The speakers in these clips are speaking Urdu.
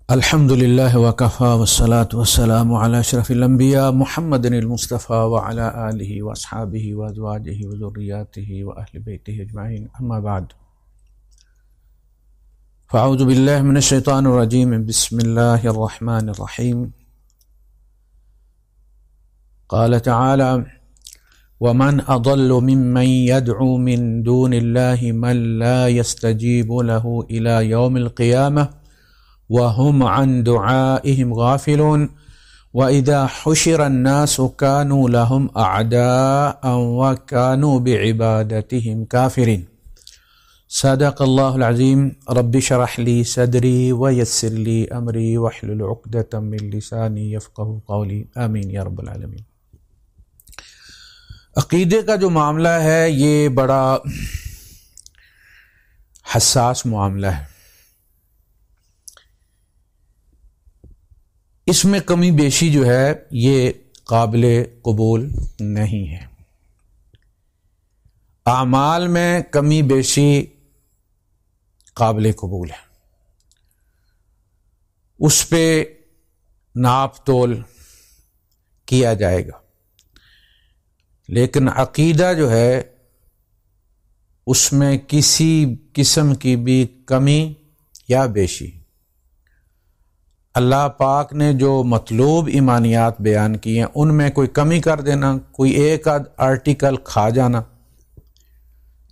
الحمد للہ وکفی والصلاة والسلام علی اشرف الانبیاء محمد المصطفیٰ وعلی آلہ واصحابہ وازواجہ وذریاتہ واہل بیتہ اجمعین، اما بعد فاعوذ باللہ من الشیطان الرجیم، بسم اللہ الرحمن الرحیم۔ قال تعالی: ومن اضل ممن يدعو من دون الله من لا يستجيب له الى يوم القيامة وهم عن دعائهم غافلون وإذا حشر الناس كانوا لهم أعداء وكانوا بعبادتهم كافرين۔ صدق الله العظيم۔ رب اشرح لي صدري ويسر لي أمري واحلل عقدة من لساني يفقهوا قولي، آمین یا رب العالمین۔ عقیدے کا جو معاملہ ہے یہ بڑا حساس معاملہ ہے، اس میں کمی بیشی جو ہے یہ قابل قبول نہیں ہے۔ اعمال میں کمی بیشی قابل قبول ہے، اس پہ ناپ تول کیا جائے گا، لیکن عقیدہ جو ہے اس میں کسی قسم کی بھی کمی یا بیشی، اللہ پاک نے جو مطلوب ایمانیات بیان کی ہیں ان میں کوئی کمی کر دینا، کوئی ایک آدھ آرٹیکل کھا جانا،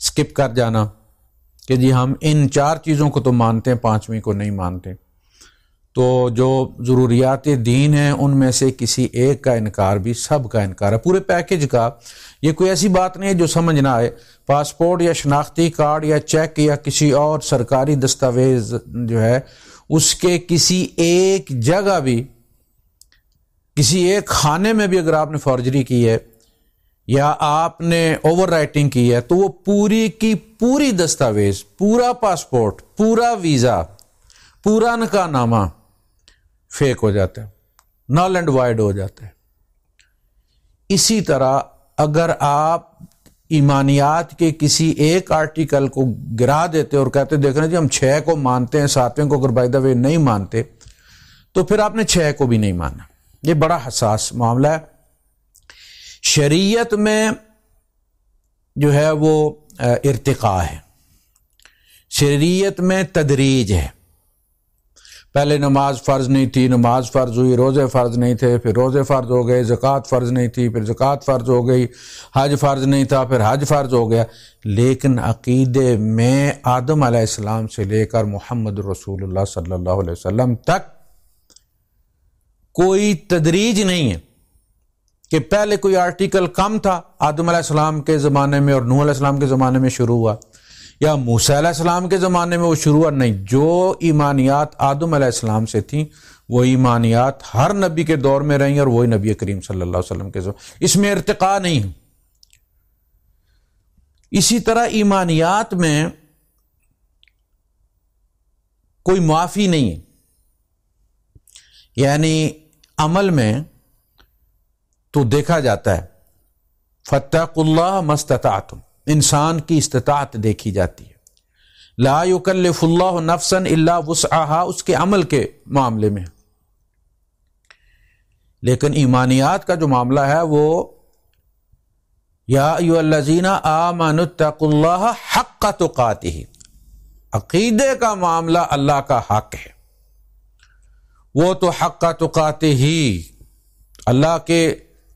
سکپ کر جانا کہ جی ہم ان چار چیزوں کو تو مانتے ہیں، پانچویں کو نہیں مانتے، تو جو ضروریات دین ہیں ان میں سے کسی ایک کا انکار بھی سب کا انکار ہے، پورے پیکج کا۔ یہ کوئی ایسی بات نہیں ہے جو سمجھ نہ آئے، پاسپورٹ یا شناختی کارڈ یا چیک یا کسی اور سرکاری دستاویز جو ہے اس کے کسی ایک جگہ بھی، کسی ایک خانے میں بھی اگر آپ نے فارجری کی ہے یا آپ نے اوور رائٹنگ کی ہے تو وہ پوری کی پوری دستاویز، پورا پاسپورٹ، پورا ویزا، پورا نکاح نامہ فیک ہو جاتا ہے، نل اینڈ وائڈ ہو جاتا ہے۔ اسی طرح اگر آپ ایمانیات کے کسی ایک آرٹیکل کو گرا دیتے اور کہتے دیکھنا جی ہم 6 کو مانتے ہیں، 7ویں کو اگر بائی دا وے نہیں مانتے تو پھر آپ نے 6 کو بھی نہیں مانا۔ یہ بڑا حساس معاملہ ہے۔ شریعت میں جو ہے وہ ارتقاء ہے، شریعت میں تدریج ہے۔ پہلے نماز فرض نہیں تھی، نماز فرض ہوئی، روزے فرض نہیں تھے، پھر روزے فرض ہو گئے، زکوٰۃ فرض نہیں تھی، پھر زکوٰۃ فرض ہو گئی، حج فرض نہیں تھا، پھر حج فرض ہو گیا۔ لیکن عقیدے میں آدم علیہ السلام سے لے کر محمد رسول اللہ صلی اللہ علیہ وسلم تک کوئی تدریج نہیں ہے کہ پہلے کوئی آرٹیکل کم تھا آدم علیہ السلام کے زمانے میں اور نوح علیہ السلام کے زمانے میں شروع ہوا، یا موسیٰ علیہ السلام کے زمانے میں وہ شروع ہوا، نہیں، جو ایمانیات آدم علیہ السلام سے تھیں وہ ایمانیات ہر نبی کے دور میں رہیں اور وہی نبی کریم صلی اللہ علیہ وسلم کے زمانے، اس میں ارتقاء نہیں ہے۔ اسی طرح ایمانیات میں کوئی معافی نہیں ہے، یعنی عمل میں تو دیکھا جاتا ہے فاتقوا اللہ ما استطعتم، انسان کی استطاعت دیکھی جاتی ہے، لا یکلف اللہ نفسا الا وسعہا اس کے عمل کے معاملے میں۔ لیکن ایمانیات کا جو معاملہ ہے وہ یا ایھا الذین آمنوا اتقوا اللہ حق تقاتہ، عقیدے کا معاملہ اللہ کا حق ہے، وہ تو حق تقاتہ ہی اللہ کے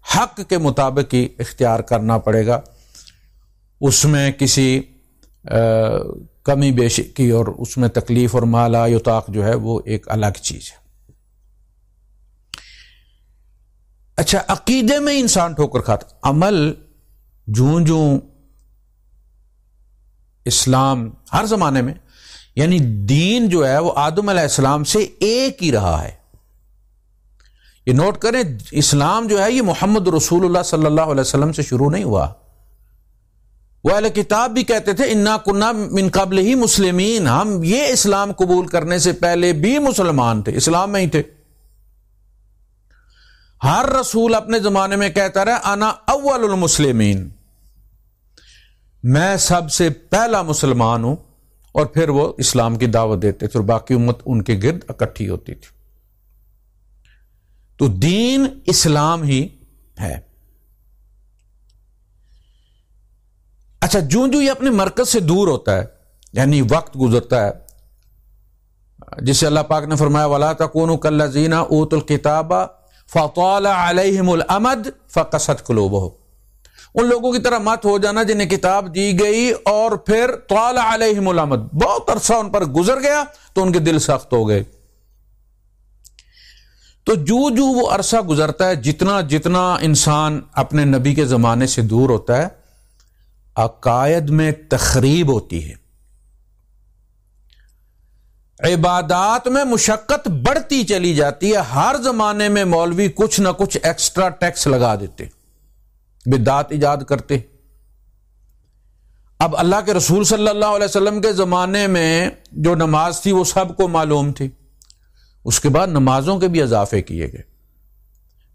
حق کے مطابق ہی اختیار کرنا پڑے گا، اس میں کسی کمی بیشی کی اور اس میں تکلیف اور ما لا یطاق جو ہے وہ ایک الگ چیز ہے۔ اچھا، عقیدے میں انسان ٹھوکر کھاتا، عمل جوں اسلام ہر زمانے میں، یعنی دین جو ہے وہ آدم علیہ السلام سے ایک ہی رہا ہے۔ یہ نوٹ کریں، اسلام جو ہے یہ محمد رسول اللہ صلی اللہ علیہ وسلم سے شروع نہیں ہوا۔ وہ اہل کتاب بھی کہتے تھے انا کنا من قبل ہی مسلمین، ہم یہ اسلام قبول کرنے سے پہلے بھی مسلمان تھے، اسلام میں ہی تھے۔ ہر رسول اپنے زمانے میں کہتا رہا انا اول المسلمین، میں سب سے پہلا مسلمان ہوں، اور پھر وہ اسلام کی دعوت دیتے تھے اور باقی امت ان کے گرد اکٹھی ہوتی تھی. تو دین اسلام ہی ہے. اچھا، جو یہ اپنے مرکز سے دور ہوتا ہے، یعنی وقت گزرتا ہے، جسے اللہ پاک نے فرمایا وَلَا تَكُونُوا كَالَّذِينَ أُوتُوا الْكِتَابَ فَطَالَ عَلَيْهِمُ الْأَمَدُ فَقَسَتْ قُلُوبُهُمْ. ان لوگوں کی طرح مت ہو جانا جنہیں کتاب دی گئی اور پھر طال علیہم الامد، بہت عرصہ ان پر گزر گیا تو ان کے دل سخت ہو گئے. تو جو وہ عرصہ گزرتا ہے، جتنا انسان اپنے نبی کے زمانے سے دور ہوتا ہے، عقائد میں تخریب ہوتی ہے، عبادات میں مشقت بڑھتی چلی جاتی ہے. ہر زمانے میں مولوی کچھ نہ کچھ ایکسٹرا ٹیکس لگا دیتے، بدعات ایجاد کرتے. اب اللہ کے رسول صلی اللہ علیہ وسلم کے زمانے میں جو نماز تھی وہ سب کو معلوم تھی. اس کے بعد نمازوں کے بھی اضافے کیے گئے،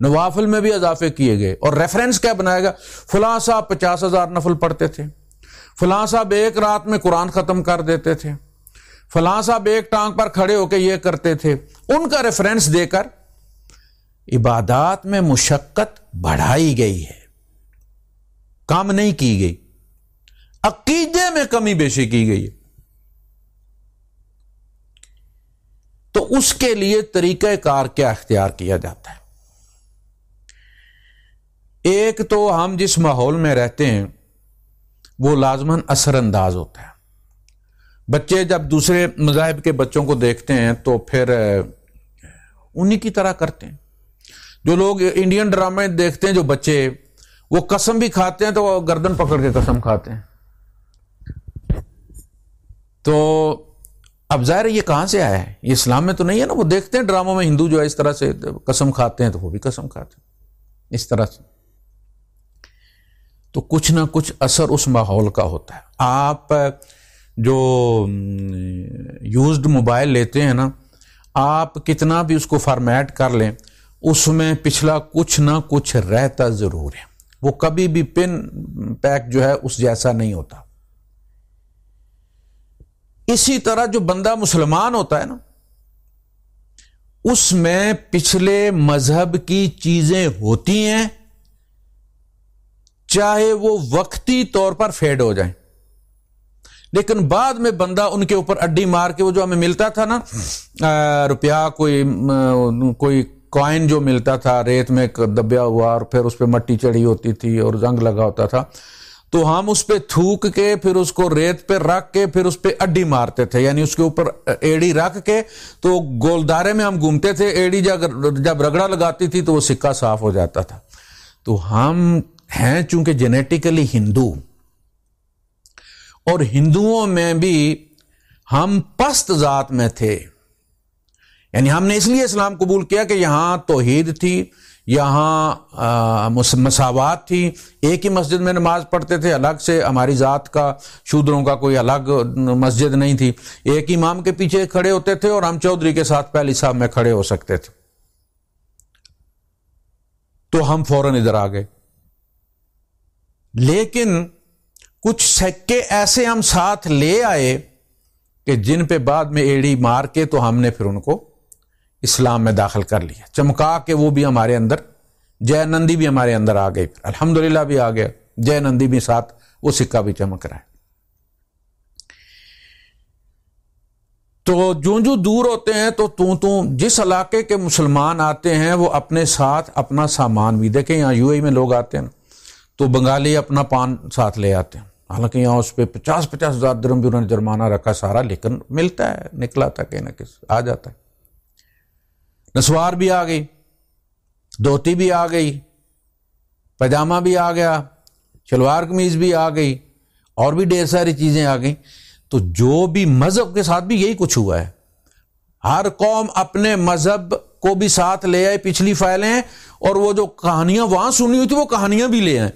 نوافل میں بھی اضافے کیے گئے، اور ریفرنس کیا بنائے گا؟ فلاں صاحب 50,000 نفل پڑھتے تھے، فلاں صاحب ایک رات میں قرآن ختم کر دیتے تھے، فلاں صاحب ایک ٹانگ پر کھڑے ہو کے یہ کرتے تھے. ان کا ریفرنس دے کر عبادات میں مشقت بڑھائی گئی ہے، کام نہیں کی گئی. عقیدے میں کمی بیشی کی گئی ہے. تو اس کے لیے طریقہ کار کیا اختیار کیا جاتا ہے؟ ایک تو ہم جس ماحول میں رہتے ہیں وہ لازماً اثر انداز ہوتا ہے. بچے جب دوسرے مذاہب کے بچوں کو دیکھتے ہیں تو پھر انہی کی طرح کرتے ہیں. جو لوگ انڈین ڈرامے دیکھتے ہیں، جو بچے وہ قسم بھی کھاتے ہیں تو وہ گردن پکڑ کے قسم کھاتے ہیں. تو اب ظاہر یہ کہاں سے آیا ہے؟ یہ اسلام میں تو نہیں ہے نا. وہ دیکھتے ہیں ڈراموں میں ہندو جو ہے اس طرح سے قسم کھاتے ہیں تو وہ بھی قسم کھاتے ہیں اس طرح سے. تو کچھ نہ کچھ اثر اس ماحول کا ہوتا ہے. آپ جو یوزڈ موبائل لیتے ہیں نا، آپ کتنا بھی اس کو فارمیٹ کر لیں، اس میں پچھلا کچھ نہ کچھ رہتا ضرور ہے. وہ کبھی بھی پن پیک جو ہے اس جیسا نہیں ہوتا. اسی طرح جو بندہ مسلمان ہوتا ہے نا، اس میں پچھلے مذہب کی چیزیں ہوتی ہیں، چاہے وہ وقتی طور پر فیڈ ہو جائیں، لیکن بعد میں بندہ ان کے اوپر اڈی مار کے، وہ جو ہمیں ملتا تھا نا روپیہ، کوئی کوائن جو ملتا تھا ریت میں دبیا ہوا اور پھر اس پہ مٹی چڑھی ہوتی تھی اور زنگ لگا ہوتا تھا، تو ہم اس پہ تھوک کے پھر اس کو ریت پہ رکھ کے پھر اس پہ اڈی مارتے تھے. یعنی اس کے اوپر ایڑی رکھ کے تو گولدارے میں ہم گھومتے تھے. ایڑی جب رگڑا لگاتی تھی تو وہ سکہ صاف ہو جاتا تھا. تو ہم ہیں چونکہ جینیٹیکلی ہندو، اور ہندوؤں میں بھی ہم پست ذات میں تھے. یعنی ہم نے اس لیے اسلام قبول کیا کہ یہاں توحید تھی، یہاں مساوات تھی، ایک ہی مسجد میں نماز پڑھتے تھے، الگ سے ہماری ذات کا، شودروں کا کوئی الگ مسجد نہیں تھی. ایک امام کے پیچھے کھڑے ہوتے تھے اور ہم چودھری کے ساتھ پہلی صاحب میں کھڑے ہو سکتے تھے. تو ہم فوراً ادھر آ گئے. لیکن کچھ سکے ایسے ہم ساتھ لے آئے کہ جن پہ بعد میں ایڑی مار کے تو ہم نے پھر ان کو اسلام میں داخل کر لیا، چمکا کے. وہ بھی ہمارے اندر، جے نندی بھی ہمارے اندر آ گئی، الحمدللہ بھی آ گیا، جے نندی بھی ساتھ وہ سکہ بھی چمک رہا ہے. تو جو دور ہوتے ہیں تو جس علاقے کے مسلمان آتے ہیں وہ اپنے ساتھ اپنا سامان بھی، دیکھیں یہاں یو اے میں لوگ آتے ہیں تو بنگالی اپنا پان ساتھ لے آتے ہیں، حالانکہ یہاں اس پہ 50,000 درہم بھی انہوں نے جرمانہ رکھا سارا، لیکن ملتا ہے، نکلا تھا کہیں نہ کہیں آ جاتا ہے. نسوار بھی آ گئی، دھوتی بھی آ گئی، پاجامہ بھی آ گیا، شلوار قمیض بھی آ گئی، اور بھی ڈھیر ساری چیزیں آ گئیں. تو جو بھی مذہب کے ساتھ بھی یہی کچھ ہوا ہے. ہر قوم اپنے مذہب کو بھی ساتھ لے آئے، پچھلی فائلیں، اور وہ جو کہانیاں وہاں سنی ہوئی تھی وہ کہانیاں بھی لے آئے.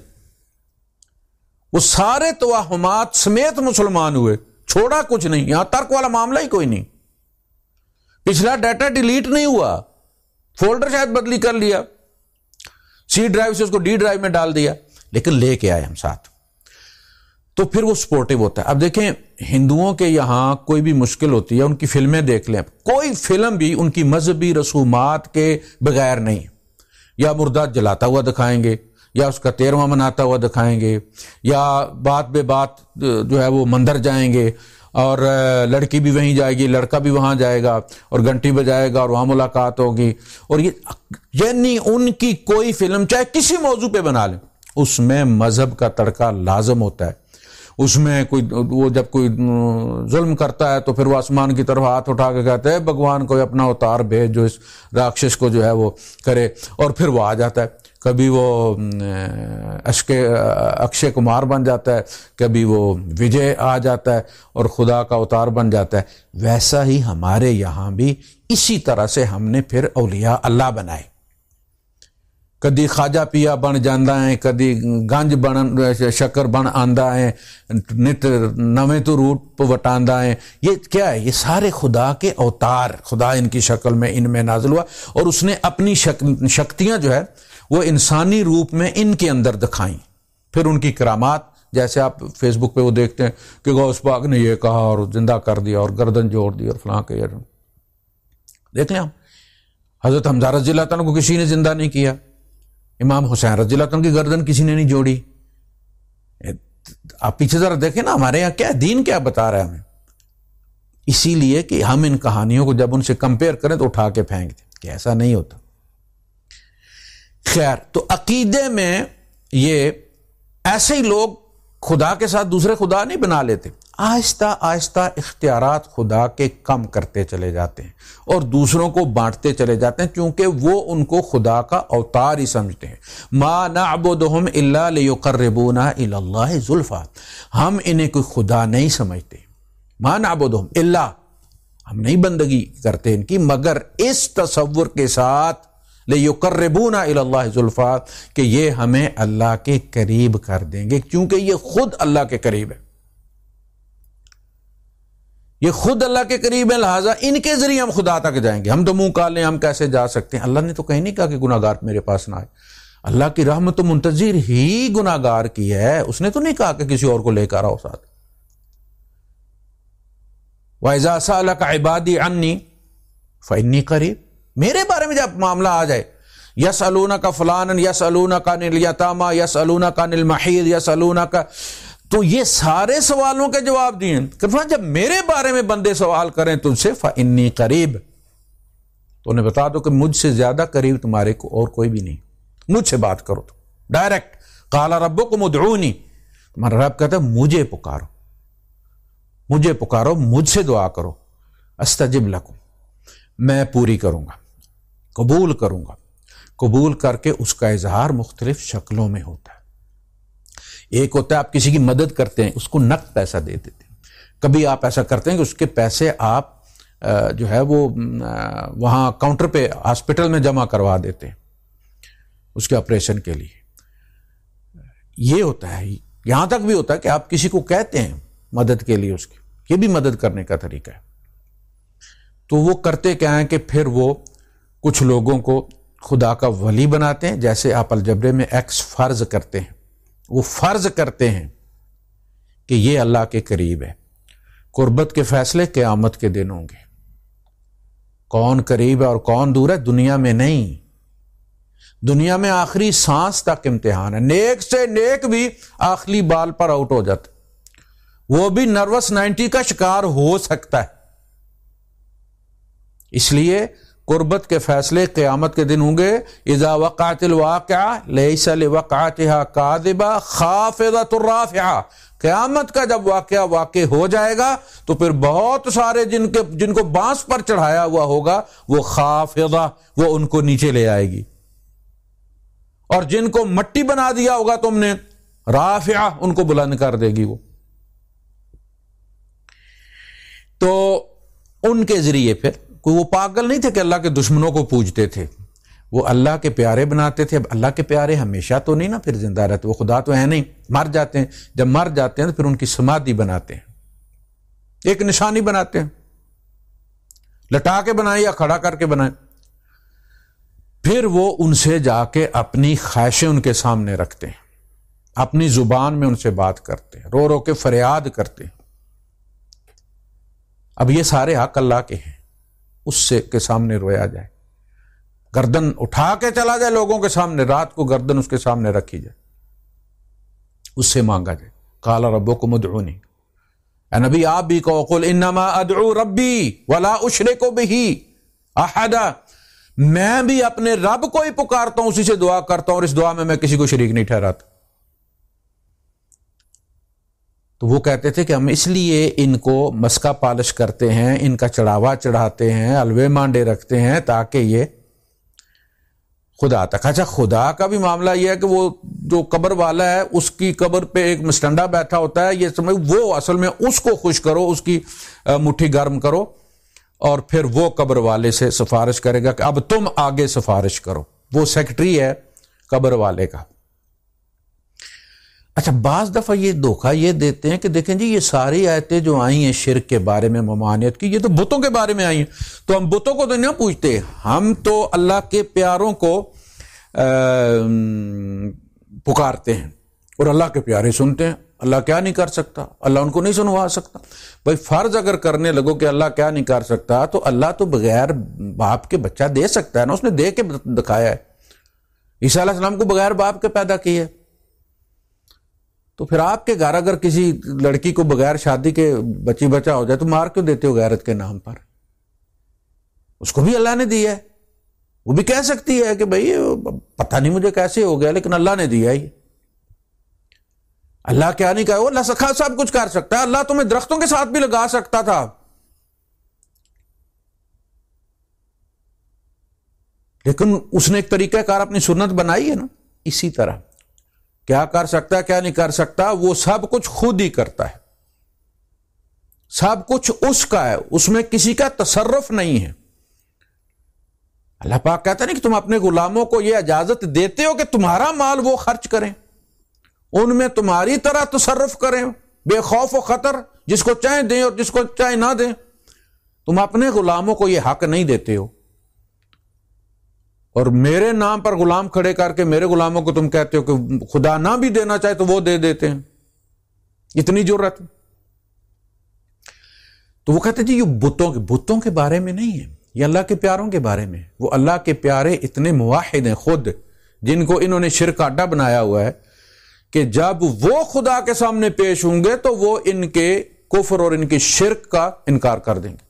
وہ سارے توہمات سمیت مسلمان ہوئے، چھوڑا کچھ نہیں. یہاں ترک والا معاملہ ہی کوئی نہیں. پچھلا ڈیٹا ڈیلیٹ نہیں ہوا، فولڈر شاید بدلی کر لیا، سی ڈرائیو سے اس کو ڈی ڈرائیو میں ڈال دیا، لیکن لے کے آئے ہم ساتھ. تو پھر وہ سپورٹیو ہوتا ہے. اب دیکھیں ہندوؤں کے یہاں کوئی بھی مشکل ہوتی ہے، ان کی فلمیں دیکھ لیں، کوئی فلم بھی ان کی مذہبی رسومات کے بغیر نہیں. یا مردہ جلاتا ہوا دکھائیں گے، یا اس کا 13واں مناتا ہوا دکھائیں گے، یا بات بے بات جو ہے وہ مندر جائیں گے اور لڑکی بھی وہیں جائے گی، لڑکا بھی وہاں جائے گا اور گھنٹی بجائے گا اور وہاں ملاقات ہوگی. اور یہ یعنی ان کی کوئی فلم چاہے کسی موضوع پہ بنا لیں، اس میں مذہب کا تڑکا لازم ہوتا ہے. اس میں کوئی وہ جب کوئی ظلم کرتا ہے تو پھر وہ آسمان کی طرف ہاتھ اٹھا کے کہتے ہیں بھگوان کو اپنا اوتار بھیج جو اس راکشس کو جو ہے وہ کرے، اور پھر وہ آ جاتا ہے. کبھی وہ اکشے کمار بن جاتا ہے، کبھی وہ وجے آ جاتا ہے اور خدا کا اوتار بن جاتا ہے. ویسا ہی ہمارے یہاں بھی اسی طرح سے ہم نے پھر اولیاء اللہ بنائے. کدی خواجہ پیا بن جاندہ ہیں، کدی گنج بن شکر بن آندہ ہیں، نت نویں تو روٹ پہ وٹاندہ ہیں. یہ کیا ہے؟ یہ سارے خدا کے اوتار، خدا ان کی شکل میں ان میں نازل ہوا اور اس نے اپنی شکتیاں جو ہے وہ انسانی روپ میں ان کے اندر دکھائیں. پھر ان کی کرامات جیسے آپ فیس بک پہ وہ دیکھتے ہیں کہ غوث پاک نے یہ کہا اور زندہ کر دیا اور گردن جوڑ دی اور فلاں کے. دیکھ لیں آپ حضرت حمزہ رضی اللہ تعالیٰ کو کسی نے زندہ نہیں کیا، امام حسین رضی اللہ عنہ کی گردن کسی نے نہیں جوڑی. آپ پیچھے ذرا دیکھیں نا ہمارے یہاں کیا دین کیا بتا رہا ہے ہمیں. اسی لیے کہ ہم ان کہانیوں کو جب ان سے کمپیئر کریں تو اٹھا کے پھینک دیں کہ ایسا نہیں ہوتا. خیر، تو عقیدے میں یہ ایسے ہی لوگ خدا کے ساتھ دوسرے خدا نہیں بنا لیتے، آہستہ آہستہ اختیارات خدا کے کم کرتے چلے جاتے ہیں اور دوسروں کو بانٹتے چلے جاتے ہیں، چونکہ وہ ان کو خدا کا اوتار ہی سمجھتے ہیں. ما نعبدہم الا لیقربونا الی اللہ زلفیٰ، ہم انہیں کوئی خدا نہیں سمجھتے. ما نعبدہم الا، ہم نہیں بندگی کرتے ان کی مگر اس تصور کے ساتھ لیقربونا الی اللہ زلفیٰ کہ یہ ہمیں اللہ کے قریب کر دیں گے، کیونکہ یہ خود اللہ کے قریب ہے. یہ خود اللہ کے قریب ہے، لہٰذا ان کے ذریعے ہم خدا تک جائیں گے. ہم تو منہ کالے ہم کیسے جا سکتے ہیں؟ اللہ نے تو کہیں نہیں کہا کہ گناہگار میرے پاس نہ آئے. اللہ کی رحمت تو منتظر ہی گناہگار کی ہے، اس نے تو نہیں کہا کہ کسی اور کو لے کر آؤ ساتھ. وَإِذَا سَأَلَكَ عِبَادِي عَنِّي فَإِنِّي قَرِيبٌ، میرے بارے میں جب معاملہ آ جائے، يَسْأَلُونَكَ فُلَانًا يَسْأَلُونَكَ عَنِ الْيَتَامَى يَسْأَلُونَكَ عَنِ الْمَحِيضِ يَسْأَلُونَكَ، تو یہ سارے سوالوں کے جواب دیے. جب میرے بارے میں بندے سوال کریں تم سے فَإِنِّي قَرِيبٌ، تو انہیں بتا دو کہ مجھ سے زیادہ قریب تمہارے کو اور کوئی بھی نہیں. مجھ سے بات کرو تو ڈائریکٹ. قَالَ رَبُّكُمُ ادْعُونِي، تمہارا رب کہتا ہے مجھے پکارو، مجھے پکارو، مجھ سے دعا کرو. استجب لکم، میں پوری کروں گا، قبول کروں گا. قبول کر کے اس کا اظہار مختلف شکلوں میں ہوتا ہے. ایک ہوتا ہے آپ کسی کی مدد کرتے ہیں، اس کو نقد پیسہ دے دیتے ہیں. کبھی آپ ایسا کرتے ہیں کہ اس کے پیسے آپ جو ہے وہ وہاں کاؤنٹر پہ ہاسپٹل میں جمع کروا دیتے ہیں اس کے آپریشن کے لیے. یہ ہوتا ہے. یہاں تک بھی ہوتا ہے کہ آپ کسی کو کہتے ہیں مدد کے لیے اس کی، یہ بھی مدد کرنے کا طریقہ ہے. تو وہ کرتے کیا ہیں کہ پھر وہ کچھ لوگوں کو خدا کا ولی بناتے ہیں، جیسے آپ الجبرے میں ایکس فرض کرتے ہیں. وہ فرض کرتے ہیں کہ یہ اللہ کے قریب ہے. قربت کے فیصلے قیامت کے دن ہوں گے. کون قریب ہے اور کون دور ہے دنیا میں نہیں. دنیا میں آخری سانس تک امتحان ہے. نیک سے نیک بھی آخری بال پر آؤٹ ہو جاتا، وہ بھی نروس 90 کا شکار ہو سکتا ہے. اس لیے قربت کے فیصلے قیامت کے دن ہوں گے. اذا وقعت الواقعہ لیس لوقعتها کاذبہ خافضۃ رافعہ، قیامت کا جب واقع ہو جائے گا تو پھر بہت سارے جن کو بانس پر چڑھایا ہوا ہوگا وہ خافضہ، وہ ان کو نیچے لے آئے گی، اور جن کو مٹی بنا دیا ہوگا تم نے رافعہ، ان کو بلند کر دے گی. وہ تو ان کے ذریعے پھر کوئی وہ پاگل نہیں تھے کہ اللہ کے دشمنوں کو پوجتے تھے، وہ اللہ کے پیارے بناتے تھے. اب اللہ کے پیارے ہمیشہ تو نہیں نا پھر زندہ رہتے، وہ خدا تو ہے نہیں، مر جاتے ہیں. جب مر جاتے ہیں تو پھر ان کی سمادھی بناتے ہیں، ایک نشانی بناتے ہیں، لٹا کے بنائیں یا کھڑا کر کے بنائیں. پھر وہ ان سے جا کے اپنی خواہشیں ان کے سامنے رکھتے ہیں. اپنی زبان میں ان سے بات کرتے ہیں، رو رو کے فریاد کرتے ہیں۔ اب یہ سارے حق اللہ کے ہیں، اس سے کے سامنے رویا جائے، گردن اٹھا کے چلا جائے لوگوں کے سامنے، رات کو گردن اس کے سامنے رکھی جائے، اس سے مانگا جائے۔ قال ربکم ادعونی، اے نبی آپ بھی کہو قل انما ادعو ربی ولا اشرک بہ احدا، میں بھی اپنے رب کو ہی پکارتا ہوں، اسی سے دعا کرتا ہوں، اور اس دعا میں کسی کو شریک نہیں ٹھہراتا۔ تو وہ کہتے تھے کہ ہم اس لیے ان کو مسکا پالش کرتے ہیں، ان کا چڑھاوا چڑھاتے ہیں، حلوے مانڈے رکھتے ہیں تاکہ یہ خدا تک۔ اچھا خدا کا بھی معاملہ یہ ہے کہ وہ جو قبر والا ہے اس کی قبر پہ ایک مسٹنڈا بیٹھا ہوتا ہے، یہ سمجھ وہ اصل میں اس کو خوش کرو، اس کی مٹھی گرم کرو، اور پھر وہ قبر والے سے سفارش کرے گا کہ اب تم آگے سفارش کرو، وہ سیکرٹری ہے قبر والے کا۔ اچھا بعض دفعہ یہ دھوکہ یہ دیتے ہیں کہ دیکھیں جی یہ ساری آیتیں جو آئی ہیں شرک کے بارے میں، ممانعت کی، یہ تو بتوں کے بارے میں آئی ہیں، تو ہم بتوں کو تو نہیں پوچھتے، ہم تو اللہ کے پیاروں کو پکارتے ہیں، اور اللہ کے پیارے سنتے ہیں۔ اللہ کیا نہیں کر سکتا؟ اللہ ان کو نہیں سنوا سکتا؟ بھائی فرض اگر کرنے لگو کہ اللہ کیا نہیں کر سکتا، تو اللہ تو بغیر باپ کے بچہ دے سکتا ہے نا، اس نے دے کے دکھایا ہے۔ عیسیٰ علیہ السلام کو بغیر باپ کے پیدا کیا ہے، تو پھر آپ کے گھر اگر کسی لڑکی کو بغیر شادی کے بچی بچہ ہو جائے تو مار کیوں دیتے ہو غیرت کے نام پر؟ اس کو بھی اللہ نے دیا ہے، وہ بھی کہہ سکتی ہے کہ بھئی پتہ نہیں مجھے کیسے ہو گیا، لیکن اللہ نے دیا ہے۔ اللہ کیا نہیں کہا؟ وہ اللہ سکھا سب کچھ کر سکتا ہے، اللہ تمہیں درختوں کے ساتھ بھی لگا سکتا تھا، لیکن اس نے ایک طریقہ کار اپنی سنت بنائی ہے نا۔ اسی طرح کیا کر سکتا ہے کیا نہیں کر سکتا، وہ سب کچھ خود ہی کرتا ہے، سب کچھ اس کا ہے، اس میں کسی کا تصرف نہیں ہے۔ اللہ پاک کہتا نہیں کہ تم اپنے غلاموں کو یہ اجازت دیتے ہو کہ تمہارا مال وہ خرچ کریں، ان میں تمہاری طرح تصرف کریں بے خوف و خطر، جس کو چاہے دیں اور جس کو چاہے نہ دیں۔ تم اپنے غلاموں کو یہ حق نہیں دیتے ہو، اور میرے نام پر غلام کھڑے کر کے میرے غلاموں کو تم کہتے ہو کہ خدا نہ بھی دینا چاہے تو وہ دے دیتے ہیں، اتنی جرت۔ تو وہ کہتے ہیں جی یہ بتوں کے بارے میں نہیں ہے، یہ اللہ کے پیاروں کے بارے میں۔ وہ اللہ کے پیارے اتنے موحد ہیں خود، جن کو انہوں نے شرک کا اڈا بنایا ہوا ہے، کہ جب وہ خدا کے سامنے پیش ہوں گے تو وہ ان کے کفر اور ان کے شرک کا انکار کر دیں گے،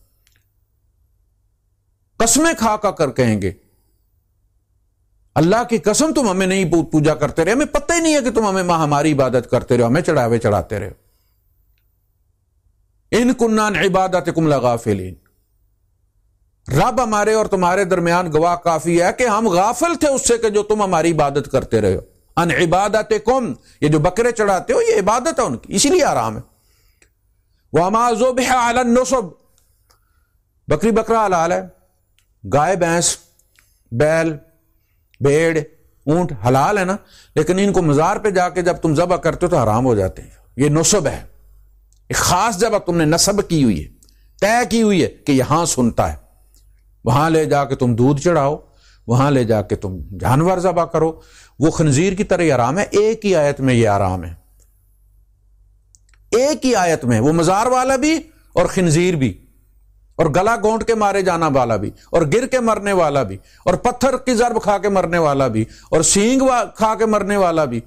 قسمیں کھا کر کہیں گے اللہ کی قسم تم ہمیں نہیں پوجا کرتے رہے، ہمیں پتہ ہی نہیں ہے کہ تم ہماری عبادت کرتے رہے، ہمیں چڑھاوے چڑھاتے رہے، ان کننا عن عبادتکم لغافلین۔ رب ہمارے اور تمہارے درمیان گواہ کافی ہے کہ ہم غافل تھے اس سے کہ جو تم ہماری عبادت کرتے رہے ہو۔ ان عبادتکم، یہ جو بکرے چڑھاتے ہو یہ عبادت ہے ان کی، اسی لیے آرام ہے۔ وما ذبح علی النصب، بکری بکرا حلال ہے، گائے بھینس بیل بھیڑ اونٹ حلال ہے نا، لیکن ان کو مزار پہ جا کے جب تم ذبح کرتے ہو تو حرام ہو جاتے ہیں۔ یہ نصب ہے، ایک خاص جگہ تم نے نصب کی ہوئی ہے، طے کی ہوئی ہے کہ یہاں سنتا ہے، وہاں لے جا کے تم دودھ چڑھاؤ، وہاں لے جا کے تم جانور ذبح کرو، وہ خنزیر کی طرح حرام ہے۔ ایک ہی آیت میں یہ حرام ہے، ایک ہی آیت میں، وہ مزار والا بھی اور خنزیر بھی، اور گلا گھونٹ کے مارے جانا والا بھی، اور گر کے مرنے والا بھی، اور پتھر کی ضرب کھا کے مرنے والا بھی، اور سینگ کھا کے مرنے والا بھی،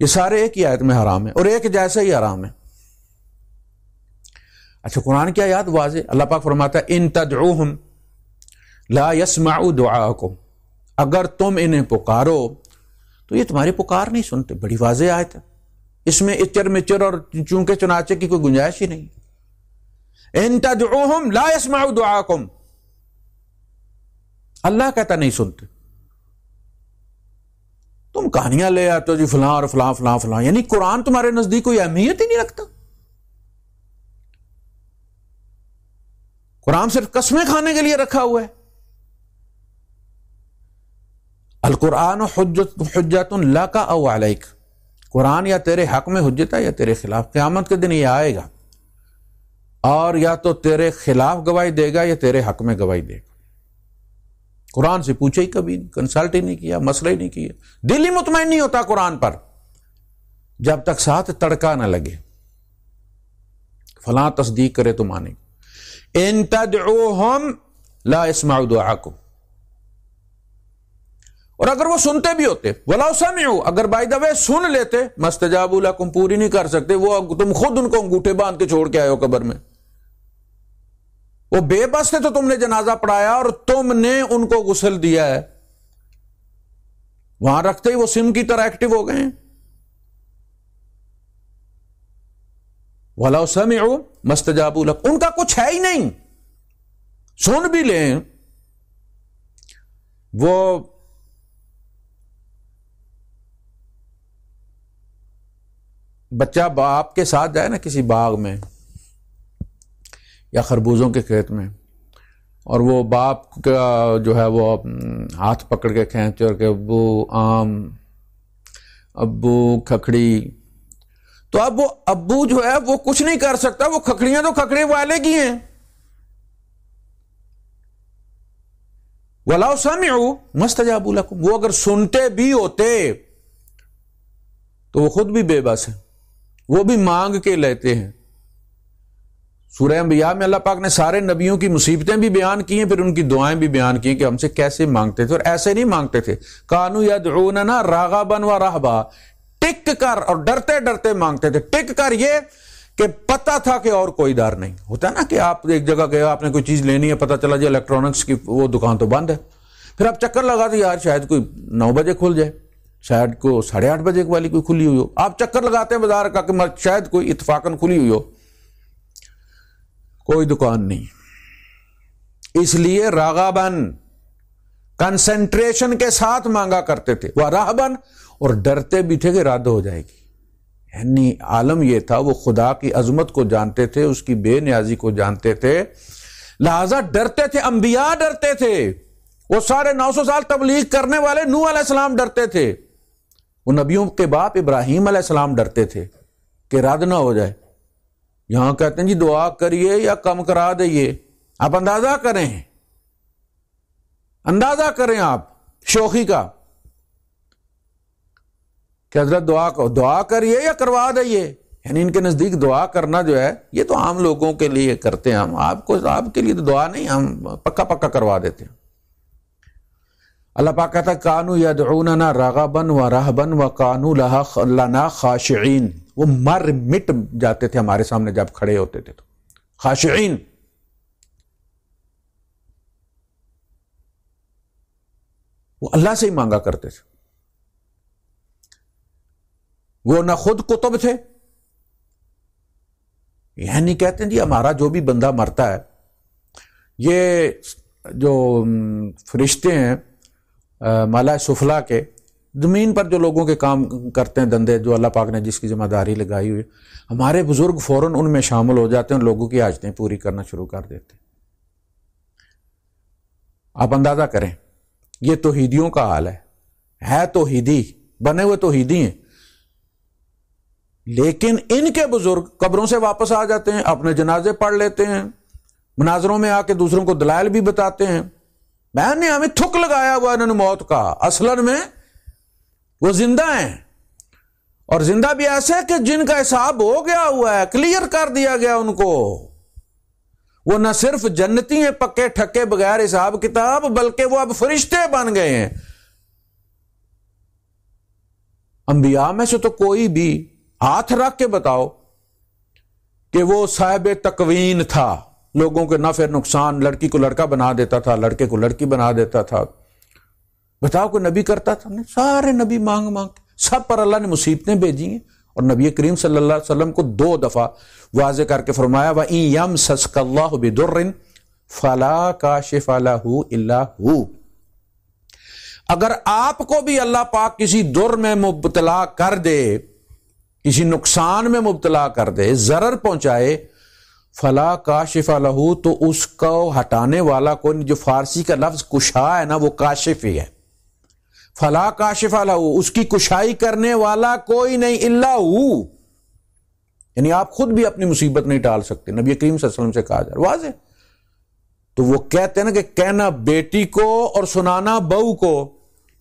یہ سارے ایک ہی آیت میں حرام ہے، اور ایک جیسا ہی حرام ہے۔ اچھا قرآن کی آیات واضح، اللہ پاک فرماتا ہے ان تدعوہم لا يسمعوا دعاءکم، اگر تم انہیں پکارو تو یہ تمہاری پکار نہیں سنتے۔ بڑی واضح آیت ہے، اس میں اچر مچر اور چونکے چنانچے کی کوئی گنجائش ہی نہیں۔ ان تدعوہم لا يسمعوا دعاءکم، اللہ کہتا نہیں سنتے۔ تم کہانیاں لے آتے ہو جی فلاں اور فلاں فلاں فلاں، یعنی قرآن تمہارے نزدیک کوئی اہمیت ہی نہیں رکھتا۔ قرآن صرف قسمیں کھانے کے لیے رکھا ہوا ہے۔ القرآن حجت لک او علیک، قرآن یا تیرے حق میں حجت ہے یا تیرے خلاف۔ قیامت کے دن یہ آئے گا اور یا تو تیرے خلاف گواہی دے گا یا تیرے حق میں گواہی دے گا۔ قرآن سے پوچھے ہی کبھی نہیں، کنسلٹ ہی نہیں کیا، مسئلہ ہی نہیں کیا. دل ہی مطمئن نہیں ہوتا قرآن پر جب تک ساتھ تڑکا نہ لگے. فلاں تصدیق کرے تو مانے. ان تدعوہم لا يسمعوا دعاکم، اور اگر وہ سنتے بھی ہوتے، وَلَوْ سَمِعُوا، اگر بائی دا وے سن لیتے، مَسْتَجَابُوا لَكُمْ، پوری نہیں کر سکتے. وہ تم خود ان کو انگوٹھے باندھ کے چھوڑ کے آئے ہو قبر میں. وہ بے بس تھے تو تم نے جنازہ پڑھایا اور تم نے ان کو غسل دیا ہے. وہاں رکھتے ہی وہ سم کی طرح ایکٹیو ہو گئے ہیں. وَلَوْ سَمِعُوا مَسْتَجَابُوا لَكُمْ، ان کا کچھ ہے ہی نہیں. سن بھی لیں، وہ بچہ باپ کے ساتھ جائے نا کسی باغ میں یا خربوزوں کے کھیت میں، اور وہ باپ کا جو ہے وہ ہاتھ پکڑ کے کھینچے اور کہ ابو آم، ابو کھکڑی، تو اب وہ ابو جو ہے وہ کچھ نہیں کر سکتا. وہ کھکڑیاں تو کھکڑے والے کی ہیں. وَلَوْ سَمِعُوا مَسْتَجَابُوا لَكُمْ، وہ اگر سنتے بھی ہوتے تو وہ خود بھی بے بس ہیں، وہ بھی مانگ کے لیتے ہیں. سورہ انبیاء میں اللہ پاک نے سارے نبیوں کی مصیبتیں بھی بیان کی ہیں، پھر ان کی دعائیں بھی بیان کی ہیں کہ ہم سے کیسے مانگتے تھے. اور ایسے نہیں مانگتے تھے. کانوا یدعوننا رغبا ورہبا، ٹک کر اور ڈرتے ڈرتے مانگتے تھے. ٹک کر یہ کہ پتہ تھا کہ اور کوئی ڈر نہیں. ہوتا ہے نا کہ آپ ایک جگہ گئے، آپ نے کوئی چیز لینی ہے، پتہ چلا جی الیکٹرانکس کی وہ دکان تو بند ہے. پھر آپ چکر لگا دیں یار شاید کوئی 9 بجے کھل جائے، شاید کو 8:30 بجے والی کوئی کھلی ہوئی ہو. آپ چکر لگاتے ہیں بازار کا کہ شاید کوئی اتفاقاً کھلی ہوئی ہو، کوئی دکان نہیں. اس لیے راغبن، کنسنٹریشن کے ساتھ مانگا کرتے تھے. وہ راہبن، اور ڈرتے بھی تھے کہ رد ہو جائے گی. یعنی عالم یہ تھا، وہ خدا کی عظمت کو جانتے تھے، اس کی بے نیازی کو جانتے تھے، لہذا ڈرتے تھے. انبیاء ڈرتے تھے، وہ سارے 900 سال تبلیغ کرنے والے نوح علیہ السلام ڈرتے تھے، وہ نبیوں کے باپ ابراہیم علیہ السلام ڈرتے تھے کہ رد نہ ہو جائے. یہاں کہتے ہیں جی دعا کریے یا کم کرا دئیے. آپ اندازہ کریں، اندازہ کریں آپ شوخی کا کہ حضرت دعا کریے یا کروا دئیے. یعنی ان کے نزدیک دعا کرنا جو ہے یہ تو عام لوگوں کے لیے کرتے ہیں، ہم آپ کے لیے تو دعا نہیں، ہم پکا پکا کروا دیتے ہیں. اللہ پاک کہتا ہے کانوا یدعوننا رغبا ورہبا وکانوا لنا خاشعین. وہ مر مٹ جاتے تھے ہمارے سامنے جب کھڑے ہوتے تھے تو خاشعین. وہ اللہ سے ہی مانگا کرتے تھے. وہ نہ خود کتب تھے، یعنی کہتے ہیں جی ہمارا جو بھی بندہ مرتا ہے، یہ جو فرشتے ہیں مالا سفلا کے، زمین پر جو لوگوں کے کام کرتے ہیں دندے، جو اللہ پاک نے جس کی ذمہ داری لگائی ہوئی، ہمارے بزرگ فوراً ان میں شامل ہو جاتے ہیں، لوگوں کی حاجتیں پوری کرنا شروع کر دیتے ہیں. آپ اندازہ کریں، یہ توحیدیوں کا حال ہے توحیدی، بنے ہوئے توحیدی ہیں، لیکن ان کے بزرگ قبروں سے واپس آ جاتے ہیں، اپنے جنازے پڑھ لیتے ہیں، مناظروں میں آ کے دوسروں کو دلائل بھی بتاتے ہیں. میں نے ہمیں تھک لگایا ہوا انہوں نے موت کا، اصلاً میں وہ زندہ ہیں، اور زندہ بھی ایسے کہ جن کا حساب ہو گیا ہوا ہے، کلیئر کر دیا گیا ان کو. وہ نہ صرف جنتی ہیں پکے ٹھکے بغیر حساب کتاب، بلکہ وہ اب فرشتے بن گئے ہیں. انبیاء میں سے تو کوئی بھی ہاتھ رکھ کے بتاؤ کہ وہ صاحب تکوین تھا، لوگوں کے نفع نقصان، لڑکی کو لڑکا بنا دیتا تھا، لڑکے کو لڑکی بنا دیتا تھا. بتاؤ کوئی نبی کرتا تھا؟ نہیں. سارے نبی مانگ مانگ کے، سب پر اللہ نے مصیبتیں بھیجی ہیں. اور نبی کریم صلی اللہ علیہ وسلم کو 2 دفعہ واضح کر کے فرمایا وَإِن يَمْسَسْكَ اللَّهُ بِضُرٍّ فَلَا كَاشِفَ لَهُ إِلَّا هُوَ. اگر آپ کو بھی اللہ پاک کسی در میں مبتلا کر دے، کسی نقصان میں مبتلا کر دے، ضرر پہنچائے، فلا کاشف لہو، تو اس کو ہٹانے والا کوئی، جو فارسی کا لفظ کشا ہے نا وہ کاشف ہی ہے. فلا کاشف لہو، اس کی کشائی کرنے والا کوئی نہیں، الا ہو. یعنی آپ خود بھی اپنی مصیبت نہیں ٹال سکتے. نبی کریم صلی اللہ علیہ وسلم سے کہا جائے واضح. تو وہ کہتے ہیں نا کہ کہنا بیٹی کو اور سنانا بہو کو،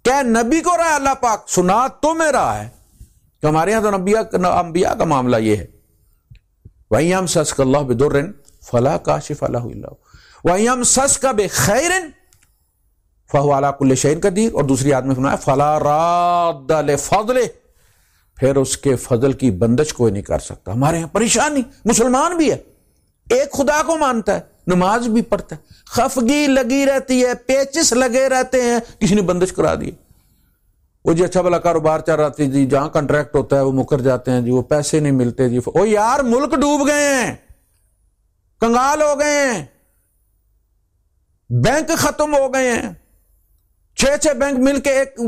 کہ نبی کو رہا ہے اللہ پاک، سنا تمہیں رہا ہے. کہ ہمارے یہاں تو انبیاء کا معاملہ یہ ہے، وَإِن يَمْسَسْكَ اللَّهُ بِضُرٍّ فَلَا كَاشِفَ لَهُ إِلَّا هُوَ وَإِن يَمْسَسْكَ بِخَيْرٍ فَهُوَ عَلَىٰ كُلِّ شَيْءٍ قَدِيرٌ. اور دوسری آیت میں فرمایا فَلَا رَادَّ لِفَضْلِهِ، پھر اس کے فضل کی بندش کوئی نہیں کر سکتا. ہمارے یہاں پریشانی، مسلمان بھی ہے، ایک خدا کو مانتا ہے، نماز بھی پڑھتا ہے، خفگی لگی رہتی ہے، پیچس لگے رہتے ہیں، کسی نے بندش کرا دی، وہ جی اچھا بھلا کاروبار چل رہا تھی جی، جہاں کنٹریکٹ ہوتا ہے وہ مکر جاتے ہیں جی، وہ پیسے نہیں ملتے جی، او یار ملک ڈوب گئے ہیں، کنگال ہو گئے ہیں، بینک ختم ہو گئے ہیں، 6 بینک مل کے ایک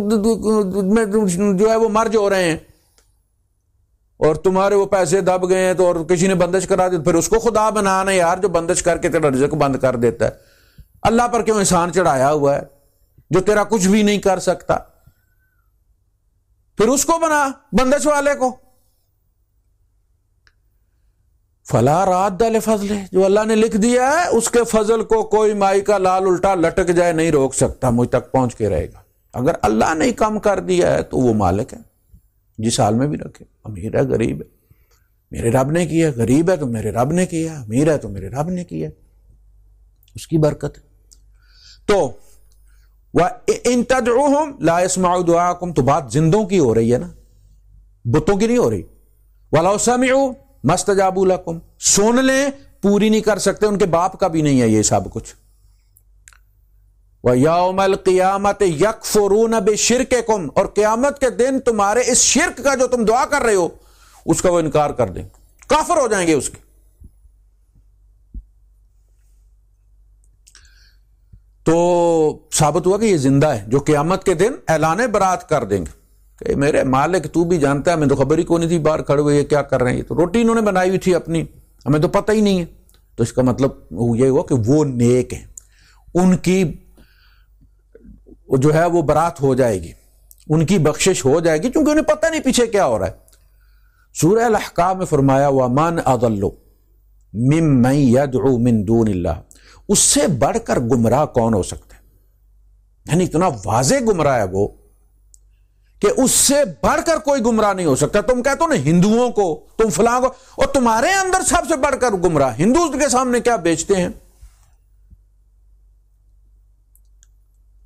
جو ہے وہ مرج ہو رہے ہیں، اور تمہارے وہ پیسے دب گئے ہیں تو، اور کسی نے بندش کرا دی، پھر اس کو خدا بنانا یار، جو بندش کر کے تیرا رزق بند کر دیتا ہے. اللہ پر کیوں احسان چڑھایا ہوا ہے جو تیرا کچھ بھی نہیں کر سکتا؟ پھر اس کو بنا بندش والے کو. فلا راد لفضل، جو اللہ نے لکھ دیا ہے اس کے فضل کو کوئی مائی کا لال الٹا لٹک جائے نہیں روک سکتا، مجھ تک پہنچ کے رہے گا. اگر اللہ نے کم کر دیا ہے تو وہ مالک ہے، جس حال میں بھی رکھے. امیر ہے غریب ہے میرے رب نے کیا، غریب ہے تو میرے رب نے کیا، امیر ہے تو میرے رب نے کیا، اس کی برکت ہے. تو وَإِن تَدْعُوهُمْ لَا يَسْمَعُوا دُعَاءَكُمْ، تو بات زندوں کی ہو رہی ہے نا، بتوں کی نہیں ہو رہی. وَلَوْ سَمِعُوا مَا اسْتَجَابُوا لَكُمْ، سن لیں پوری نہیں کر سکتے، ان کے باپ کا بھی نہیں ہے یہ سب کچھ. وَيَوْمَ الْقِيَامَةِ يَكْفُرُونَ بِشِرْكِكُمْ، اور قیامت کے دن تمہارے اس شرک کا جو تم دعا کر رہے ہو اس کا وہ انکار کر دیں، کافر ہو جائیں گے اس کے. تو ثابت ہوا کہ یہ زندہ ہے، جو قیامت کے دن اعلان برات کر دیں گے کہ میرے مالک تو بھی جانتا ہے، ہمیں تو خبر ہی کو نہیں تھی، باہر کھڑے ہوئے یہ کیا کر رہے ہیں، یہ تو روٹی انہوں نے بنائی ہوئی تھی اپنی، ہمیں تو پتہ ہی نہیں ہے. تو اس کا مطلب یہ ہوا کہ وہ نیک ہیں، ان کی جو ہے وہ برات ہو جائے گی، ان کی بخشش ہو جائے گی، کیونکہ انہیں پتہ نہیں پیچھے کیا ہو رہا ہے. سورہ الاحقاف میں فرمایا وَمَنْ أَضَلُّ مِمَّنْ يَدْعُو مِن دُونِ اللَّهِ، اس سے بڑھ کر گمراہ کون ہو سکتا ہے؟ یعنی اتنا واضح گمراہ ہے وہ کہ اس سے بڑھ کر کوئی گمراہ نہیں ہو سکتا. تم کہتے ہو نا ہندوؤں کو تم فلاں کو، اور تمہارے اندر سب سے بڑھ کر گمراہ ہندو کے سامنے کیا بیچتے ہیں؟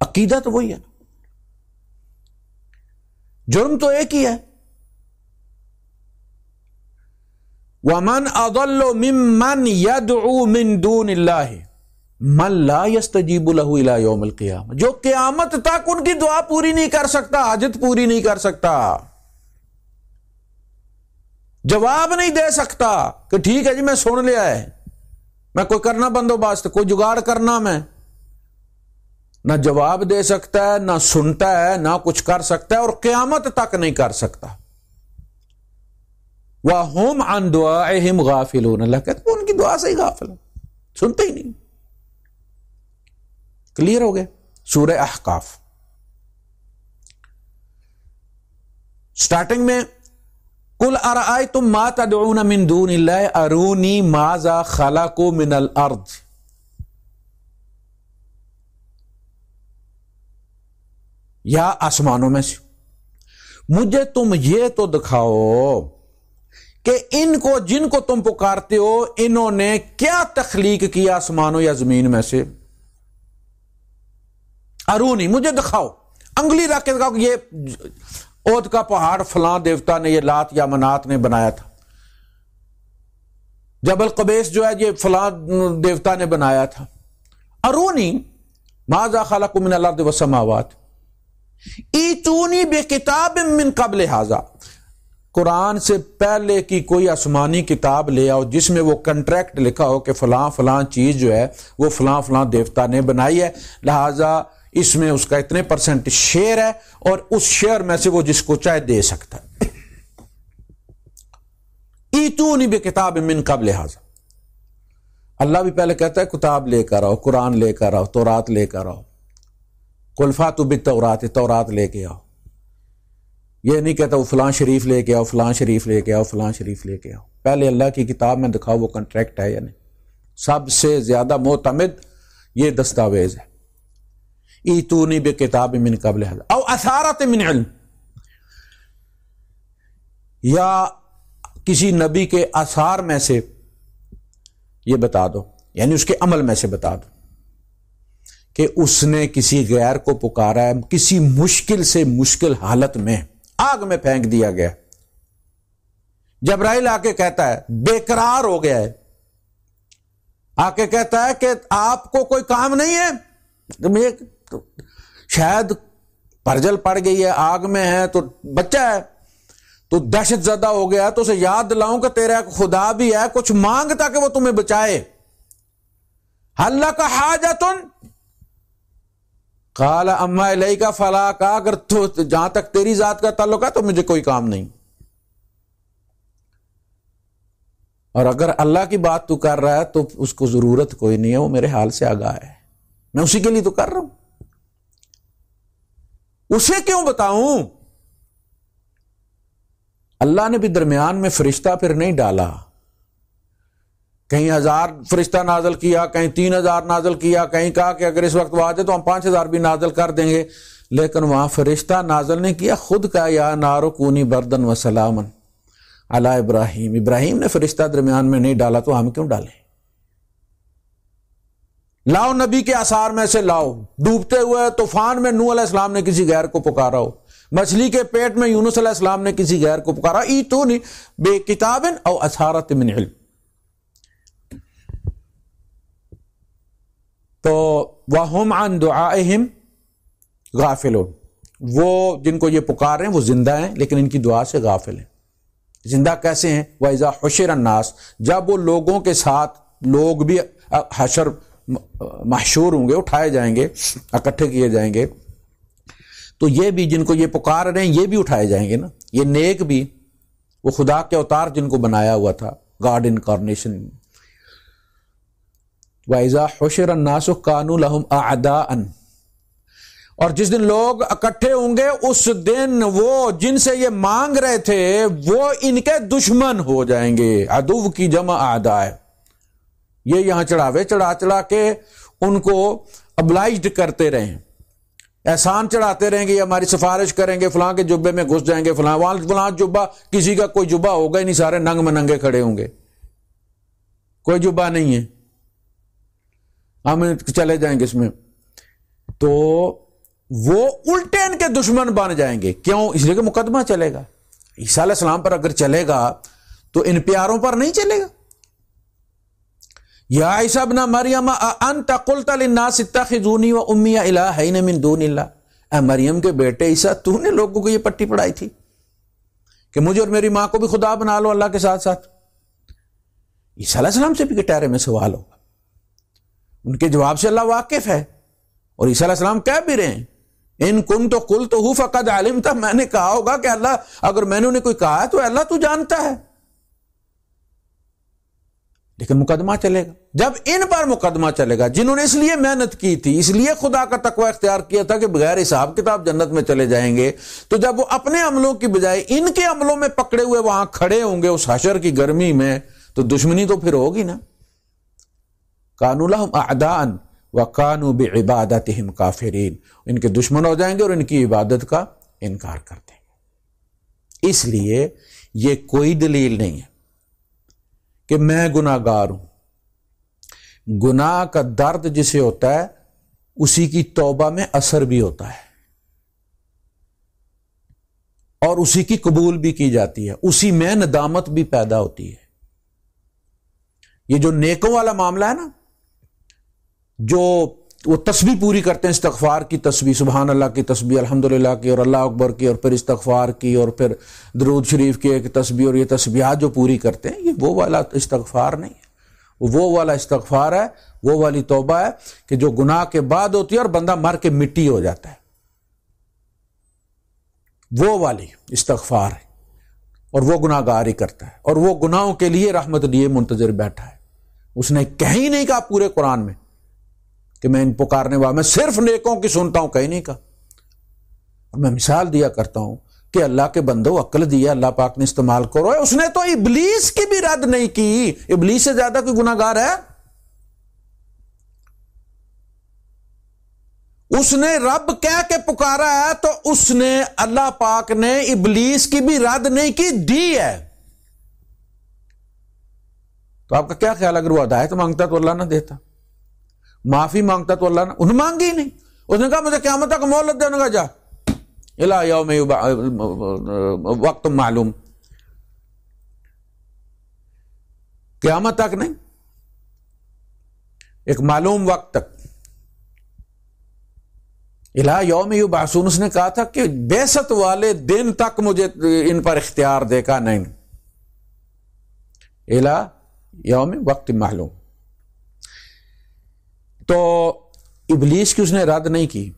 عقیدہ تو وہی ہے، جرم تو ایک ہی ہے. وَمَنْ أَضَلُّ مِمَّنْ يَدْعُو مِن دُونِ اللَّهِ مَنْ لَا يَسْتَجِيبُ لَهُ إِلَىٰ يَوْمِ الْقِيَامَةِ، جو قیامت تک ان کی دعا پوری نہیں کر سکتا، حاجت پوری نہیں کر سکتا، جواب نہیں دے سکتا کہ ٹھیک ہے جی میں سن لیا ہے، میں کوئی کرنا بندوبست، کوئی جگاڑ کرنا، میں نہ جواب دے سکتا ہے، نہ سنتا ہے، نہ کچھ کر سکتا ہے، اور قیامت تک نہیں کر سکتا. وَهُمْ عَنْ دُعَائِهِمْ غَافِلُونَ، اللہ کہتے ہیں ان کی دعا سے ہی غافل ہے، سنتے ہی نہیں. کلیئر ہو گیا؟ سورہ احقاف سٹارٹنگ میں قُلْ أَرَأَيْتُمْ مَا تَدْعُونَ مِن دُونِ اللَّهِ أَرُونِي مَاذَا خَلَقُوا مِنَ الْأَرْضِ، یا آسمانوں میں سے مجھے تم یہ تو دکھاؤ کہ ان کو جن کو تم پکارتے ہو انہوں نے کیا تخلیق کیا آسمانوں یا زمین میں سے. ارونی، مجھے دکھاؤ، انگلی رکھ کے دکھاؤ کہ یہ اود کا پہاڑ فلاں دیوتا نے، یہ لات یا منات نے بنایا تھا، جبل قبیس جو ہے یہ فلاں دیوتا نے بنایا تھا. ارونی ماذا خلقوا من الارض والسماوات ایتونی بکتاب من قبل ھذا، قرآن سے پہلے کی کوئی آسمانی کتاب لے آؤ جس میں وہ کنٹریکٹ لکھا ہو کہ فلاں فلاں چیز جو ہے وہ فلاں فلاں دیوتا نے بنائی ہے، لہذا اس میں اس کا اتنے % شیئر ہے، اور اس شیئر میں سے وہ جس کو چاہے دے سکتا ہے. ایتونی بکتاب من قبل ھذا، اللہ بھی پہلے کہتا ہے کتاب لے کر آؤ، قرآن لے کر آؤ، تورات لے کر آؤ، قل فاتوا بالتوراۃ، تورات لے کے آؤ. یہ نہیں کہتا وہ فلاں شریف لے کے آؤ، فلاں شریف لے کے آؤ، فلاں شریف لے کے آؤ. پہلے اللہ کی کتاب میں دکھاؤ وہ کنٹریکٹ ہے یا نہیں. سب سے زیادہ معتمد یہ دستاویز ہے. ایتونی بکتاب من قبل هذا او اثارت من علم، یا کسی نبی کے آثار میں سے یہ بتا دو، یعنی اس کے عمل میں سے بتا دو کہ اس نے کسی غیر کو پکارا ہے، کسی مشکل سے مشکل حالت میں آگ میں پھینک دیا گیا، جبرائیل آ کے کہتا ہے بے قرار ہو گیا ہے، آ کے کہتا ہے کہ آپ کو کوئی کام نہیں ہے، شاید پرجل پڑ گئی ہے، آگ میں ہے، تو بچہ ہے تو دہشت زدہ ہو گیا، تو اسے یاد دلاؤں کہ تیرا خدا بھی ہے، کچھ مانگ تاکہ وہ تمہیں بچائے. حل لک حاجۃ قال اما الیک فلا، کا اگر تو جہاں تک تیری ذات کا تعلق ہے تو مجھے کوئی کام نہیں، اور اگر اللہ کی بات تو کر رہا ہے تو اس کو ضرورت کوئی نہیں ہے، وہ میرے حال سے آگاہ ہے، میں اسی کے لیے تو کر رہا ہوں، اسے کیوں بتاؤں. اللہ نے بھی درمیان میں فرشتہ پھر نہیں ڈالا، کہیں 1000 فرشتہ نازل کیا، کہیں 3000 نازل کیا، کہیں کہا کہ اگر اس وقت وہ آ جائے تو ہم 5000 بھی نازل کر دیں گے، لیکن وہاں فرشتہ نازل نہیں کیا، خود کا یا نار کونی بردن و سلاما علی ابراہیم. ابراہیم نے فرشتہ درمیان میں نہیں ڈالا تو ہم کیوں ڈالیں؟ لاؤ نبی کے آثار میں سے لاؤ، ڈوبتے ہوئے طوفان میں نوح علیہ السلام نے کسی غیر کو پکارا ہو، مچھلی کے پیٹ میں یونس علیہ السلام نے کسی غیر کو پکارا، ایتونی بے کتاب او اثارت من علم. تو وَهُمْ عَنْ دُعَائِهِمْ غافلون، وہ جن کو یہ پکار رہے ہیں وہ زندہ ہیں لیکن ان کی دعا سے غافل ہیں. زندہ کیسے ہیں؟ وَإِذَا حُشِرَ النَّاسُ، جب وہ لوگوں کے ساتھ لوگ بھی حشر محشور ہوں گے، اٹھائے جائیں گے، اکٹھے کیے جائیں گے، تو یہ بھی جن کو یہ پکار رہے ہیں یہ بھی اٹھائے جائیں گے نا، یہ نیک بھی، وہ خدا کے اوتار جن کو بنایا ہوا تھا، گاڈ انکارنیشن. وَإِذَا حُشِرَ النَّاسُ كَانُوا لَهُمْ أَعْدَاءً، اور جس دن لوگ اکٹھے ہوں گے اس دن وہ جن سے یہ مانگ رہے تھے وہ ان کے دشمن ہو جائیں گے. عدو کی جمع اعداء ہے. یہ یہاں چڑھا کے ان کو ابلائزڈ کرتے رہیں، احسان چڑھاتے رہیں گے، یہ ہماری سفارش کریں گے، فلاں کے جبے میں گھس جائیں گے، فلاں جبہ، کسی کا کوئی جبہ ہوگا ہی نہیں، سارے ننگ میں ننگے کھڑے ہوں گے، کوئی جبہ نہیں ہے، ہم چلے جائیں گے اس میں. تو وہ الٹے ان کے دشمن بن جائیں گے. کیوں؟ اس لیے کہ مقدمہ چلے گا. عیسیٰ علیہ السلام پر اگر چلے گا تو ان پیاروں پر نہیں چلے گا. یا عیسیٰ ابن مریم انت قلت للناس اتخذونی و امی الہین من دون اللہ، اے مریم کے بیٹے عیسیٰ، تو نے لوگوں کو یہ پٹی پڑھائی تھی کہ مجھے اور میری ماں کو بھی خدا بنا لو اللہ کے ساتھ ساتھ. عیسیٰ علیہ السلام سے بھی کٹہرے میں سوال ہوگا، ان کے جواب سے اللہ واقف ہے، اور عیسیٰ علیہ السلام کہہ بھی رہے ہیں ان کنت قلتہ فقد علمت، میں نے کہا ہوگا کہ اللہ اگر میں نے انہیں کوئی کہا ہے تو اللہ تو جانتا ہے. لیکن مقدمہ چلے گا. جب ان پر مقدمہ چلے گا جنہوں نے اس لیے محنت کی تھی، اس لیے خدا کا تقوی اختیار کیا تھا کہ بغیر حساب کتاب جنت میں چلے جائیں گے، تو جب وہ اپنے عملوں کی بجائے ان کے عملوں میں پکڑے ہوئے وہاں کھڑے ہوں گے اس حشر کی گرمی میں، تو دشمنی تو پھر ہوگی نا. کانوا لہم اعداء وکانوا بعبادتہم کافرین، ان کے دشمن ہو جائیں گے اور ان کی عبادت کا انکار کر دیں گے. اس لیے یہ کوئی دلیل نہیں ہے کہ میں گناہ گار ہوں. گناہ کا درد جسے ہوتا ہے اسی کی توبہ میں اثر بھی ہوتا ہے اور اسی کی قبول بھی کی جاتی ہے، اسی میں ندامت بھی پیدا ہوتی ہے. یہ جو نیکوں والا معاملہ ہے نا، جو وہ تسبیح پوری کرتے ہیں، استغفار کی تسبیح، سبحان اللہ کی تسبیح، الحمدللہ کی اور اللہ اکبر کی اور پھر استغفار کی اور پھر درود شریف کی ایک تسبیح، اور یہ تسبیحات جو پوری کرتے ہیں، یہ وہ والا استغفار نہیں ہے. وہ والا استغفار ہے، وہ والی توبہ ہے کہ جو گناہ کے بعد ہوتی ہے اور بندہ مر کے مٹی ہو جاتا ہے، وہ والی استغفار ہے، اور وہ گناہ گار ہی کرتا ہے، اور وہ گناہوں کے لیے رحمت لیے منتظر بیٹھا ہے. اس نے کہیں نہیں کہا پورے قرآن میں کہ میں ان پکارنے والا، میں صرف نیکوں کی سنتا ہوں، کہیں نہیں کہا. اور میں مثال دیا کرتا ہوں کہ اللہ کے بندوں عقل دیا اللہ پاک نے، استعمال کرو. اس نے تو ابلیس کی بھی رد نہیں کی. ابلیس سے زیادہ کوئی گناہ گار ہے؟ اس نے رب کہہ کے پکارا ہے تو اس نے اللہ پاک نے ابلیس کی بھی رد نہیں کی، دی ہے۔ تو آپ کا کیا خیال اگر وہ ہدایت مانگتا تو اللہ نہ دیتا، معافی مانگتا تو اللہ نہ، انہیں مانگی ہی نہیں۔ اس نے کہا مجھے قیامت تک مہلت دے، گا جا الی یوم وقت معلوم، قیامت تک نہیں، ایک معلوم وقت تک، الی یوم یبعثون۔ اس نے کہا تھا کہ بعثت والے دن تک مجھے ان پر اختیار دے، کا نہیں، الی یوم وقت معلوم۔ تو ابلیس کی اس نے رد نہیں کی۔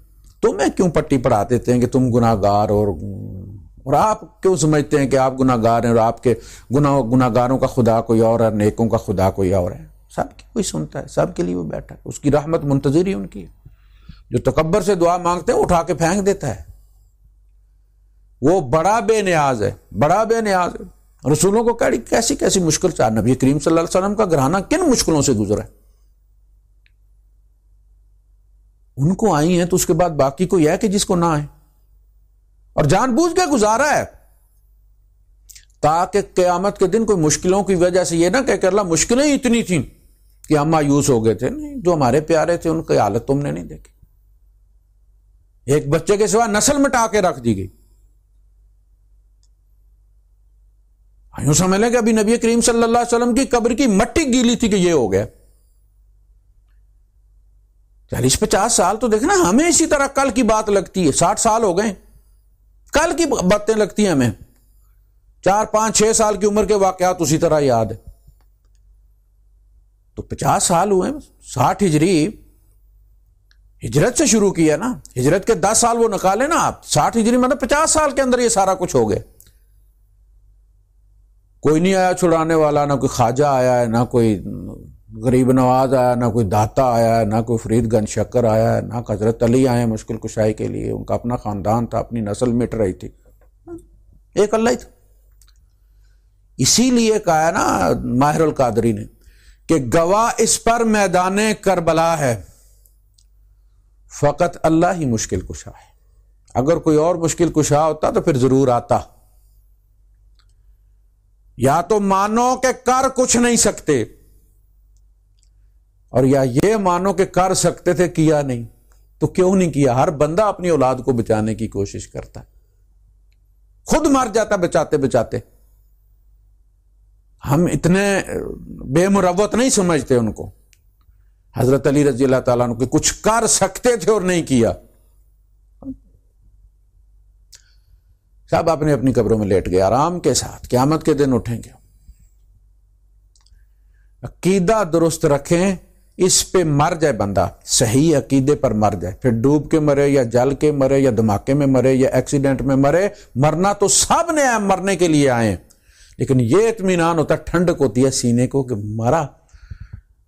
تمہیں کیوں پٹی پڑھا دیتے ہیں کہ تم گناہ گار، اور آپ کیوں سمجھتے ہیں کہ آپ گناہ گار ہیں اور آپ کے گناہ گاروں کا خدا کوئی اور ہے، نیکوں کا خدا کوئی اور ہے؟ سب کی کوئی سنتا ہے، سب کے لیے وہ بیٹھا ہے، اس کی رحمت منتظر ہی ان کی ہے۔ جو تکبر سے دعا مانگتے ہیں اٹھا کے پھینک دیتا ہے، وہ بڑا بے نیاز ہے، بڑا بے نیاز ہے۔ رسولوں کو کیسی کیسی مشکل چاہ، نبی کریم صلی اللہ علیہ وسلم کا گھرانہ کن مشکلوں سے گزرا ہے، ان کو آئی ہیں تو اس کے بعد باقی کوئی ہے کہ جس کو نہ آئے، اور جان بوجھ کے گزارا ہے تاکہ قیامت کے دن کوئی مشکلوں کی وجہ سے یہ نہ کہ اللہ مشکلیں ہی اتنی تھیں کہ ہم مایوس ہو گئے تھے۔ نہیں، جو ہمارے پیارے تھے ان کی حالت تم نے نہیں دیکھی، ایک بچے کے سوا نسل مٹا کے رکھ دی گئی۔ یوں سمجھ لیں کہ ابھی نبی کریم صلی اللہ علیہ وسلم کی قبر کی مٹی گیلی تھی کہ یہ ہو گیا۔ 40-50 سال تو دیکھنا ہمیں اسی طرح کل کی بات لگتی ہے، 60 سال ہو گئے کل کی باتیں لگتی ہیں ہمیں، 4-5-6 سال کی عمر کے واقعات اسی طرح یاد ہے۔ تو 50 سال ہوئے، 60 ہجری ہجرت سے شروع کیا نا، ہجرت کے 10 سال وہ نکالے نا آپ، 60 ہجری مطلب 50 سال کے اندر یہ سارا کچھ ہو گیا۔ کوئی نہیں آیا چھڑانے والا، نہ کوئی خواجہ آیا ہے، نہ کوئی غریب نواز آیا، نہ کوئی داتا آیا ہے، نہ کوئی فرید گنج شکر آیا ہے، نہ حضرت علی آئے مشکل کشائی کے لیے، ان کا اپنا خاندان تھا، اپنی نسل مٹ رہی تھی، ایک اللہ ہی تھا۔ اسی لیے کہا ہے نا ماہر القادری نے کہ گواہ اس پر میدان کربلا ہے، فقط اللہ ہی مشکل کشا ہے۔ اگر کوئی اور مشکل کشا ہوتا تو پھر ضرور آتا۔ یا تو مانو کہ کر کچھ نہیں سکتے، اور یا یہ مانو کہ کر سکتے تھے کیا نہیں، تو کیوں نہیں کیا؟ ہر بندہ اپنی اولاد کو بچانے کی کوشش کرتا ہے، خود مر جاتا بچاتے بچاتے۔ ہم اتنے بے مروت نہیں سمجھتے ان کو، حضرت علی رضی اللہ تعالیٰ عنہ کہ کچھ کر سکتے تھے اور نہیں کیا۔ سب اپنے اپنی قبروں میں لیٹ گئے آرام کے ساتھ، قیامت کے دن اٹھیں گے۔ عقیدہ درست رکھیں، اس پہ مر جائے بندہ، صحیح عقیدے پر مر جائے، پھر ڈوب کے مرے یا جل کے مرے یا دھماکے میں مرے یا ایکسیڈنٹ میں مرے، مرنا تو سب نے ہے، مرنے کے لیے آئے، لیکن یہ اطمینان ہوتا ہے، ٹھنڈک ہوتی ہے سینے کو کہ مرا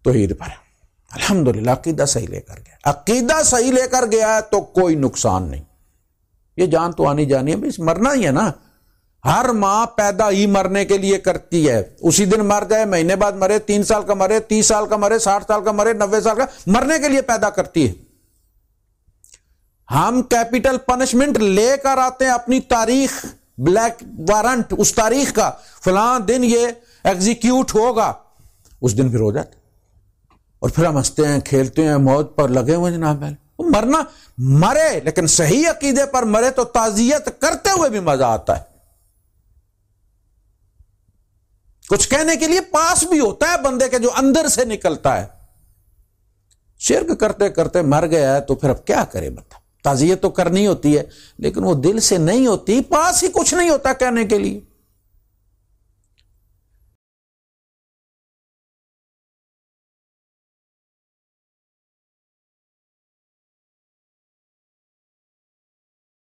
توحید پر، الحمدللہ عقیدہ صحیح لے کر گیا۔ عقیدہ صحیح لے کر گیا ہے تو کوئی نقصان نہیں۔ یہ جان تو آنی جانی ہے، بس مرنا ہی ہے نا۔ ہر ماں پیدا ہی مرنے کے لیے کرتی ہے، اسی دن مر جائے، مہینے بعد مرے، 3 سال کا مرے، 30 سال کا مرے، 60 سال کا مرے، 90 سال کا، مرنے کے لیے پیدا کرتی ہے۔ ہم کیپٹل پنشمنٹ لے کر آتے ہیں اپنی تاریخ، بلیک وارنٹ اس تاریخ کا، فلاں دن یہ ایگزیکیوٹ ہوگا، اس دن پھر ہو جاتا، اور پھر ہم ہنستے ہیں کھیلتے ہیں، موت پر لگے ہوئے جناب۔ مرنا مرے لیکن صحیح عقیدے پر مرے تو تعزیت کرتے ہوئے بھی مزہ آتا ہے، کچھ کہنے کے لیے پاس بھی ہوتا ہے بندے کے جو اندر سے نکلتا ہے۔ شرک کرتے کرتے مر گیا ہے تو پھر اب کیا کرے بتا، تعزیت تو کرنی ہوتی ہے لیکن وہ دل سے نہیں ہوتی، پاس ہی کچھ نہیں ہوتا کہنے کے لیے۔